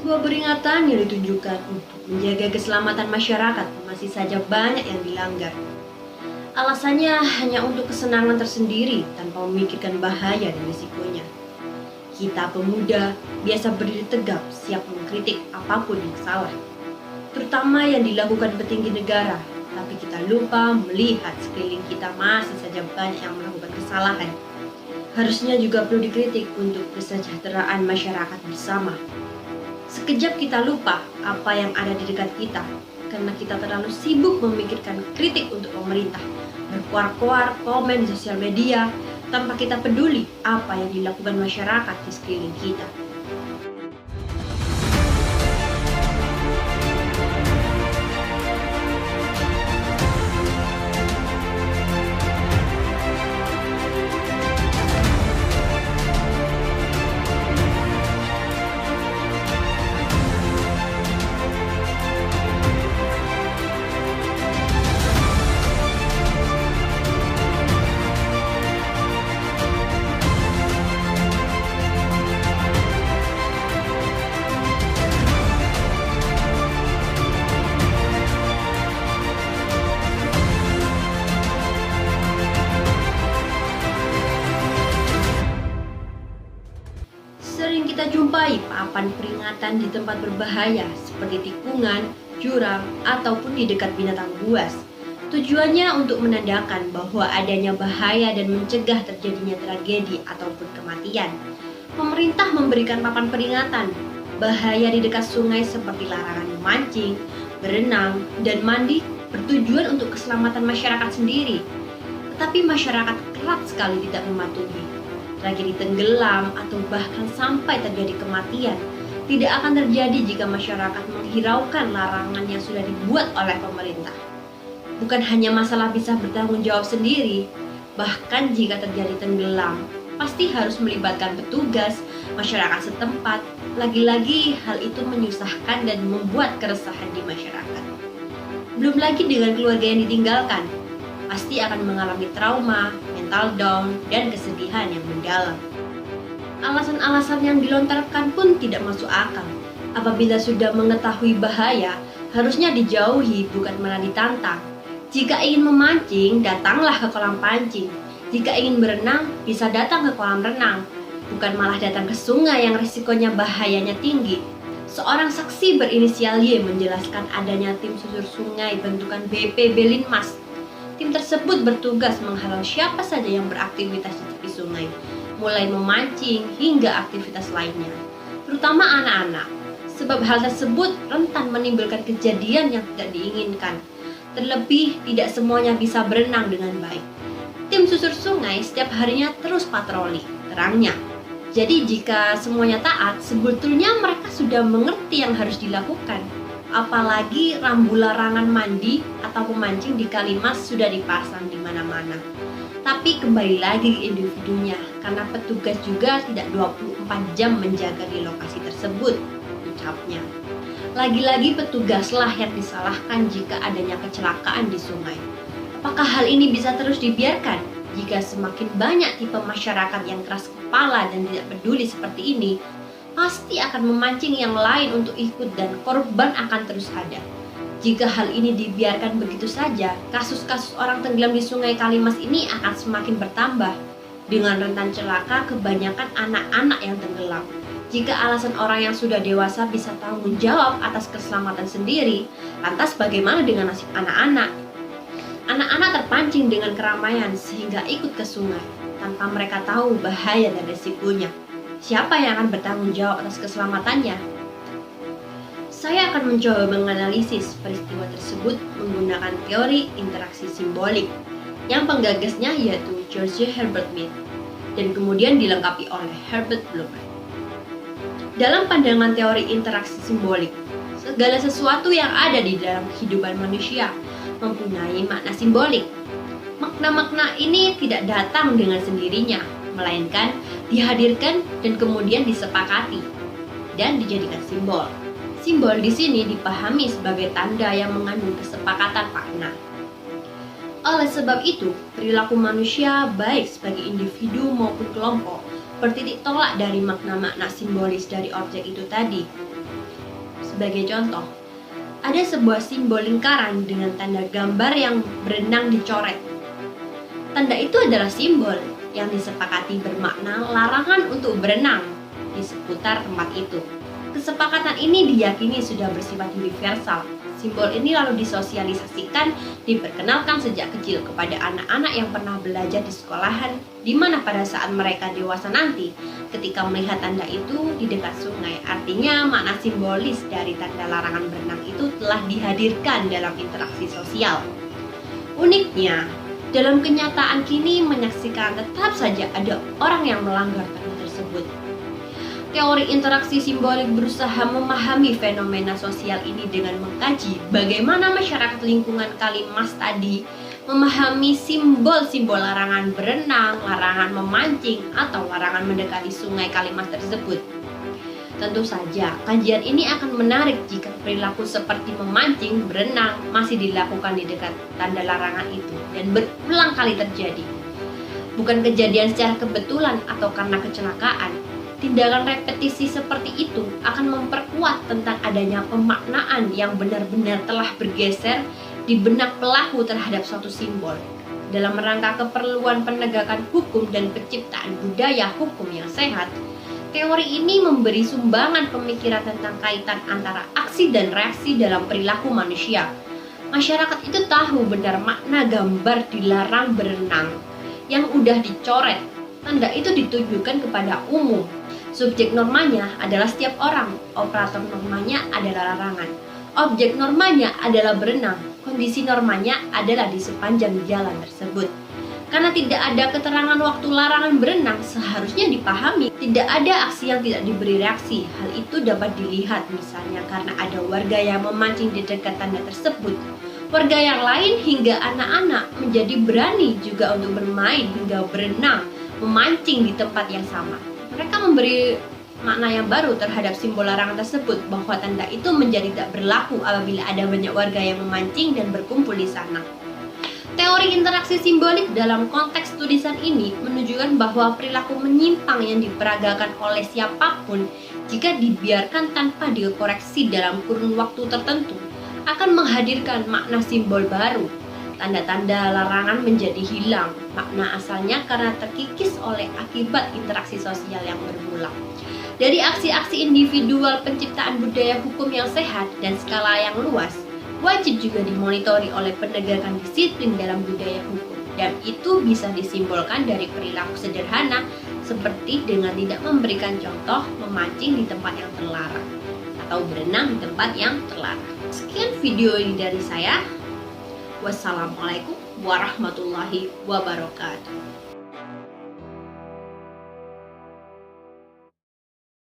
Sebuah peringatan yang ditujukan untuk menjaga keselamatan masyarakat masih saja banyak yang dilanggar. Alasannya hanya untuk kesenangan tersendiri tanpa memikirkan bahaya dan risikonya. Kita pemuda biasa berdiri tegap siap mengkritik apapun yang salah, terutama yang dilakukan petinggi negara, tapi kita lupa melihat sekeliling kita masih saja banyak yang melakukan kesalahan. Harusnya juga perlu dikritik untuk kesejahteraan masyarakat bersama. Sekejap kita lupa apa yang ada di dekat kita, karena kita terlalu sibuk memikirkan kritik untuk pemerintah, berkuar-kuar komen di sosial media, tanpa kita peduli apa yang dilakukan masyarakat di sekeliling kita. Sering kita jumpai papan peringatan di tempat berbahaya seperti tikungan, jurang, ataupun di dekat binatang buas. Tujuannya untuk menandakan bahwa adanya bahaya dan mencegah terjadinya tragedi ataupun kematian. Pemerintah memberikan papan peringatan bahaya di dekat sungai seperti larangan memancing, berenang, dan mandi bertujuan untuk keselamatan masyarakat sendiri. Tetapi masyarakat kerap sekali tidak mematuhi. Tragedi tenggelam atau bahkan sampai terjadi kematian tidak akan terjadi jika masyarakat menghiraukan larangan yang sudah dibuat oleh pemerintah. Bukan hanya masalah bisa bertanggung jawab sendiri, bahkan jika terjadi tenggelam, pasti harus melibatkan petugas, masyarakat setempat. Lagi-lagi hal itu menyusahkan dan membuat keresahan di masyarakat. Belum lagi dengan keluarga yang ditinggalkan, pasti akan mengalami trauma, mental down, dan kesedihan yang mendalam. Alasan-alasan yang dilontarkan pun tidak masuk akal. Apabila sudah mengetahui bahaya, harusnya dijauhi bukan malah ditantang. Jika ingin memancing, datanglah ke kolam pancing. Jika ingin berenang, bisa datang ke kolam renang, bukan malah datang ke sungai yang risikonya bahayanya tinggi. Seorang saksi berinisial Y menjelaskan adanya tim susur sungai bentukan BP Belinmas. Tim tersebut bertugas menghalau siapa saja yang beraktivitas di tepi sungai, mulai memancing hingga aktivitas lainnya, terutama anak-anak. Sebab hal tersebut rentan menimbulkan kejadian yang tidak diinginkan. Terlebih, tidak semuanya bisa berenang dengan baik. Tim susur sungai setiap harinya terus patroli, terangnya. Jadi jika semuanya taat, sebetulnya mereka sudah mengerti yang harus dilakukan. Apalagi rambu larangan mandi atau memancing di Kalimas sudah dipasang di mana-mana. Tapi kembali lagi ke individunya, karena petugas juga tidak 24 jam menjaga di lokasi tersebut, ucapnya. Lagi-lagi petugaslah yang disalahkan jika adanya kecelakaan di sungai. Apakah hal ini bisa terus dibiarkan? Jika semakin banyak tipe masyarakat yang keras kepala dan tidak peduli seperti ini, pasti akan memancing yang lain untuk ikut dan korban akan terus ada. Jika hal ini dibiarkan begitu saja, kasus-kasus orang tenggelam di sungai Kalimas ini akan semakin bertambah. Dengan rentan celaka kebanyakan anak-anak yang tenggelam. Jika alasan orang yang sudah dewasa bisa tanggung jawab atas keselamatan sendiri, lantas bagaimana dengan nasib anak-anak? Anak-anak terpancing dengan keramaian sehingga ikut ke sungai, tanpa mereka tahu bahaya dan resikonya. Siapa yang akan bertanggung jawab atas keselamatannya? Saya akan mencoba menganalisis peristiwa tersebut menggunakan teori interaksi simbolik yang penggagasnya yaitu George Herbert Mead dan kemudian dilengkapi oleh Herbert Blumer. Dalam pandangan teori interaksi simbolik, segala sesuatu yang ada di dalam kehidupan manusia mempunyai makna simbolik. Makna-makna ini tidak datang dengan sendirinya, melainkan dihadirkan dan kemudian disepakati dan dijadikan simbol. Simbol di sini dipahami sebagai tanda yang mengandung kesepakatan makna. Oleh sebab itu, perilaku manusia baik sebagai individu maupun kelompok bertitik tolak dari makna-makna simbolis dari objek itu tadi. Sebagai contoh, ada sebuah simbol lingkaran dengan tanda gambar yang berenang dicoret. Tanda itu adalah simbol yang disepakati bermakna larangan untuk berenang di seputar tempat itu. Kesepakatan ini diyakini sudah bersifat universal. Simbol ini lalu disosialisasikan, diperkenalkan sejak kecil kepada anak-anak yang pernah belajar di sekolahan, di mana pada saat mereka dewasa nanti, ketika melihat tanda itu di dekat sungai, artinya makna simbolis dari tanda larangan berenang itu telah dihadirkan dalam interaksi sosial. Uniknya, dalam kenyataan kini menyaksikan tetap saja ada orang yang melanggar tanda tersebut. Teori interaksi simbolik berusaha memahami fenomena sosial ini dengan mengkaji bagaimana masyarakat lingkungan Kalimas tadi memahami simbol-simbol larangan berenang, larangan memancing, atau larangan mendekati sungai Kalimas tersebut. Tentu saja, kajian ini akan menarik jika perilaku seperti memancing, berenang masih dilakukan di dekat tanda larangan itu dan berulang kali terjadi. Bukan kejadian secara kebetulan atau karena kecelakaan. Tindakan repetisi seperti itu akan memperkuat tentang adanya pemaknaan yang benar-benar telah bergeser di benak pelaku terhadap suatu simbol. Dalam rangka keperluan penegakan hukum dan penciptaan budaya hukum yang sehat, teori ini memberi sumbangan pemikiran tentang kaitan antara aksi dan reaksi dalam perilaku manusia. Masyarakat itu tahu benar makna gambar dilarang berenang yang udah dicoret. Tanda itu ditujukan kepada umum. Subjek normanya adalah setiap orang, operator normanya adalah larangan. Objek normanya adalah berenang, kondisi normanya adalah di sepanjang jalan tersebut. Karena tidak ada keterangan waktu larangan berenang, seharusnya dipahami tidak ada aksi yang tidak diberi reaksi. Hal itu dapat dilihat misalnya karena ada warga yang memancing di dekat tanda tersebut. Warga yang lain hingga anak-anak menjadi berani juga untuk bermain hingga berenang, memancing di tempat yang sama. Mereka memberi makna yang baru terhadap simbol larangan tersebut, bahwa tanda itu menjadi tak berlaku apabila ada banyak warga yang memancing dan berkumpul di sana. Teori interaksi simbolik dalam konteks tulisan ini menunjukkan bahwa perilaku menyimpang yang diperagakan oleh siapapun jika dibiarkan tanpa dikoreksi dalam kurun waktu tertentu akan menghadirkan makna simbol baru. Tanda-tanda larangan menjadi hilang makna asalnya karena terkikis oleh akibat interaksi sosial yang berulang. Dari aksi-aksi individual penciptaan budaya hukum yang sehat dan skala yang luas, wajib juga dimonitori oleh penegakan disiplin dalam budaya hukum. Dan itu bisa disimbolkan dari perilaku sederhana seperti dengan tidak memberikan contoh memancing di tempat yang terlarang atau berenang di tempat yang terlarang. Sekian video ini dari saya. Wassalamualaikum warahmatullahi wabarakatuh.